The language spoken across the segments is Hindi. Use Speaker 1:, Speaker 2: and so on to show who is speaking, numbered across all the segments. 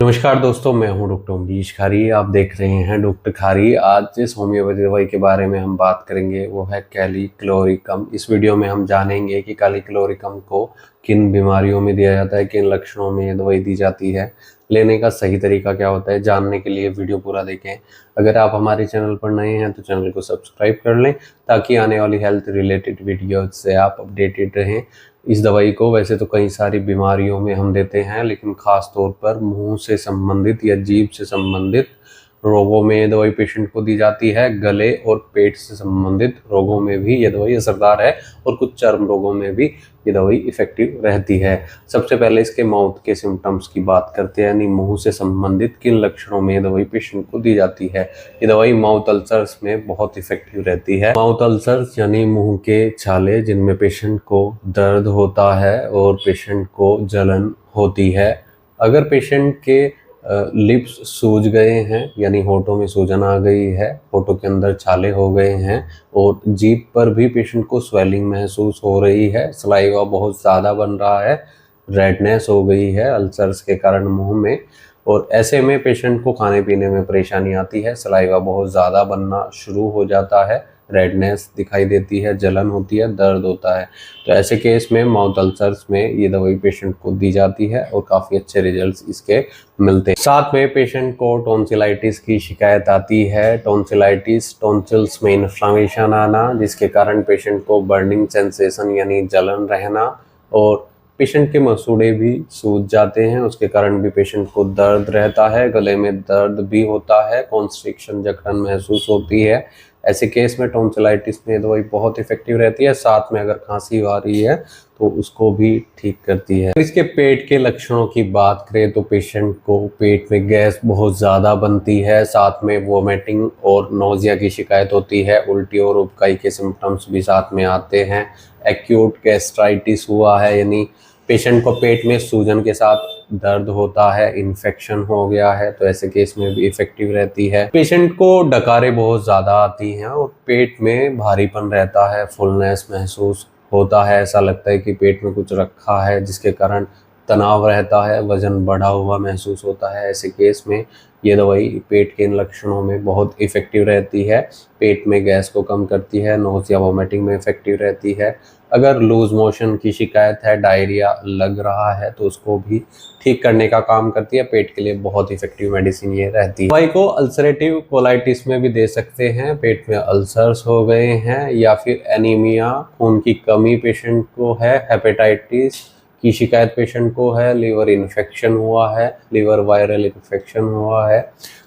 Speaker 1: नमस्कार दोस्तों, मैं हूं डॉक्टर अमरीश खारी। आप देख रहे हैं डॉक्टर खारी। आज जिस होम्योपैथी दवाई के बारे में हम बात करेंगे वो है कैलिक्लोरिकम। इस वीडियो में हम जानेंगे कि कैलिक्लोरिकम को किन बीमारियों में दिया जाता है, किन लक्षणों में ये दवाई दी जाती है, लेने का सही तरीका क्या होता है। जानने के लिए वीडियो पूरा देखें। अगर आप हमारे चैनल पर नए हैं तो चैनल को सब्सक्राइब कर लें ताकि आने वाली हेल्थ रिलेटेड वीडियो से आप अपडेटेड रहें। इस दवाई को वैसे तो कई सारी बीमारियों में हम देते हैं, लेकिन खास तौर पर मुंह से संबंधित या जीभ से संबंधित रोगों में ये दवाई पेशेंट को दी जाती है। गले और पेट से संबंधित रोगों में भी ये दवाई असरदार है और कुछ चर्म रोगों में भी ये दवाई इफेक्टिव रहती है। सबसे पहले इसके माउथ के सिम्टम्स की बात करते हैं, यानी मुंह से संबंधित किन लक्षणों में ये दवाई पेशेंट को दी जाती है। ये दवाई माउथ अल्सर्स में बहुत इफेक्टिव रहती है। माउथ अल्सर्स यानी मुंह के छाले जिनमें पेशेंट को दर्द होता है और पेशेंट को जलन होती है। अगर पेशेंट के लिप्स सूज गए हैं, यानी होठों में सूजन आ गई है, होठों के अंदर छाले हो गए हैं और जीभ पर भी पेशेंट को स्वेलिंग महसूस हो रही है, सलाइवा बहुत ज़्यादा बन रहा है, रेडनेस हो गई है अल्सर्स के कारण मुंह में, और ऐसे में पेशेंट को खाने पीने में परेशानी आती है, सलाइवा बहुत ज़्यादा बनना शुरू हो जाता है, रेडनेस दिखाई देती है, जलन होती है, दर्द होता है। तो ऐसे केस में माउथ अल्सर्स में ये दवाई पेशेंट को दी जाती है और काफ़ी अच्छे रिजल्ट्स इसके मिलते हैं। साथ में पेशेंट को टॉन्सिलाइटिस की शिकायत आती है। टॉन्सिलाइटिस टॉन्सिल्स में इन्फ्लामेशन आना, जिसके कारण पेशेंट को बर्निंग सेंसेशन यानी जलन रहना, और पेशेंट के मसूड़े भी सूज जाते हैं, उसके कारण भी पेशेंट को दर्द रहता है, गले में दर्द भी होता है, कॉन्स्ट्रिक्शन जकड़न महसूस होती है। ऐसे केस में टॉन्सिलाइटिस में दवाई बहुत इफेक्टिव रहती है। साथ में अगर खांसी आ रही है तो उसको भी ठीक करती है। इसके पेट के लक्षणों की बात करें तो पेशेंट को पेट में गैस बहुत ज़्यादा बनती है, साथ में वोमिटिंग और नोजिया की शिकायत होती है, उल्टी और उबकाई के सिम्टम्स भी साथ में आते हैं। एक्यूट गैस्ट्राइटिस हुआ है, यानी पेशेंट को पेट में सूजन के साथ दर्द होता है, इन्फेक्शन हो गया है, तो ऐसे केस में भी इफेक्टिव रहती है। पेशेंट को डकारें बहुत ज़्यादा आती हैं और पेट में भारीपन रहता है, फुलनेस महसूस होता है, ऐसा लगता है कि पेट में कुछ रखा है, जिसके कारण तनाव रहता है, वजन बढ़ा हुआ महसूस होता है। ऐसे केस में ये दवाई पेट के इन लक्षणों में बहुत इफेक्टिव रहती है। पेट में गैस को कम करती है, नोज़िया वोमिटिंग में इफेक्टिव रहती है। अगर लूज मोशन की शिकायत है, डायरिया लग रहा है, तो उसको भी ठीक करने का काम करती है। पेट के लिए बहुत इफेक्टिव मेडिसिन ये रहती है। दवाई को अल्सरेटिव कोलाइटिस में भी दे सकते हैं, पेट में अल्सर्स हो गए हैं, या फिर एनीमिया, खून की कमी पेशेंट को है, हेपेटाइटिस की शिकायत पेशेंट को है, लीवर इन्फेक्शन हुआ है, लीवर वायरल इन्फेक्शन हुआ है,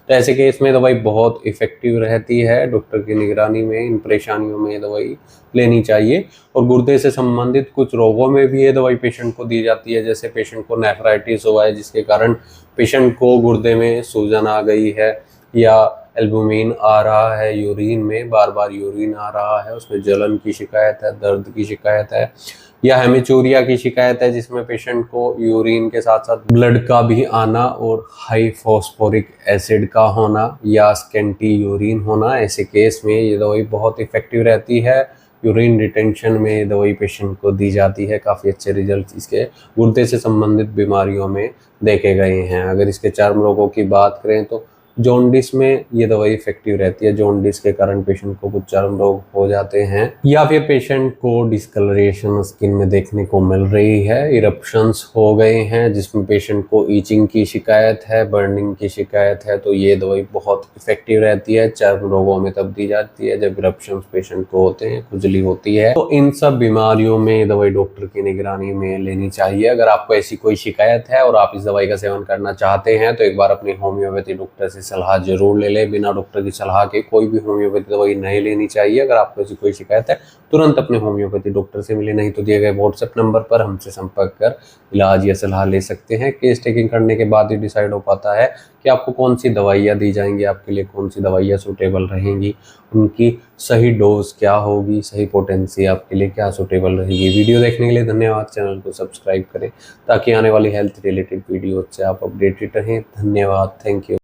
Speaker 1: तो ऐसे केस में दवाई बहुत इफेक्टिव रहती है। डॉक्टर की निगरानी में इन परेशानियों में ये दवाई लेनी चाहिए। और गुर्दे से संबंधित कुछ रोगों में भी ये दवाई पेशेंट को दी जाती है, जैसे पेशेंट को नेफ्राइटिस हुआ है, जिसके कारण पेशेंट को गुर्दे में सूजन आ गई है, या एल्बुमिन आ रहा है, यूरिन में बार बार यूरिन आ रहा है, उसमें जलन की शिकायत है, दर्द की शिकायत है, या हेमिचूरिया की शिकायत है, जिसमें पेशेंट को यूरिन के साथ साथ ब्लड का भी आना और हाई फॉस्फोरिक एसिड का होना या स्केंटी यूरिन होना। ऐसे केस में ये दवाई बहुत इफेक्टिव रहती है। यूरिन रिटेंशन में ये दवाई पेशेंट को दी जाती है। काफ़ी अच्छे रिजल्ट इसके गुर्दे से संबंधित बीमारियों में देखे गए हैं। अगर इसके चर्म रोगों की बात करें तो जॉन्डिस में ये दवाई इफेक्टिव रहती है। जॉन्डिस के कारण पेशेंट को कुछ चर्म रोग हो जाते हैं, या फिर पेशेंट को डिस्कलरेशन स्किन में देखने को मिल रही है, इरप्शंस हो गए हैं, जिसमें पेशेंट को ईचिंग की शिकायत है, बर्निंग की शिकायत है, तो ये दवाई बहुत इफेक्टिव रहती है। चर्म रोगों में तब दी जाती है जब इरप्शंस पेशेंट को होते हैं, खुजली होती है, तो इन सब बीमारियों में ये दवाई डॉक्टर की निगरानी में लेनी चाहिए। अगर आपको ऐसी कोई शिकायत है और आप इस दवाई का सेवन करना चाहते हैं तो एक बार अपने होम्योपैथी डॉक्टर से सलाह जरूर ले लें। बिना डॉक्टर की सलाह के कोई भी होम्योपैथी दवाई नहीं लेनी चाहिए। अगर आपको ऐसी कोई शिकायत है तुरंत अपने होम्योपैथी डॉक्टर से मिले, नहीं तो दिए गए व्हाट्सएप नंबर पर हमसे संपर्क कर इलाज या सलाह ले सकते हैं। केस टेकिंग करने के बाद ही डिसाइड हो पाता है कि आपको कौन सी दवाइयाँ दी जाएंगी, आपके लिए कौन सी दवाइयाँ सूटेबल रहेंगी, उनकी सही डोज क्या होगी, सही पोटेंसी आपके लिए क्या सूटेबल रहेगी। वीडियो देखने के लिए धन्यवाद। चैनल को सब्सक्राइब करें ताकि आने वाली हेल्थ रिलेटेड वीडियो से आप अपडेटेड रहें। धन्यवाद, थैंक यू।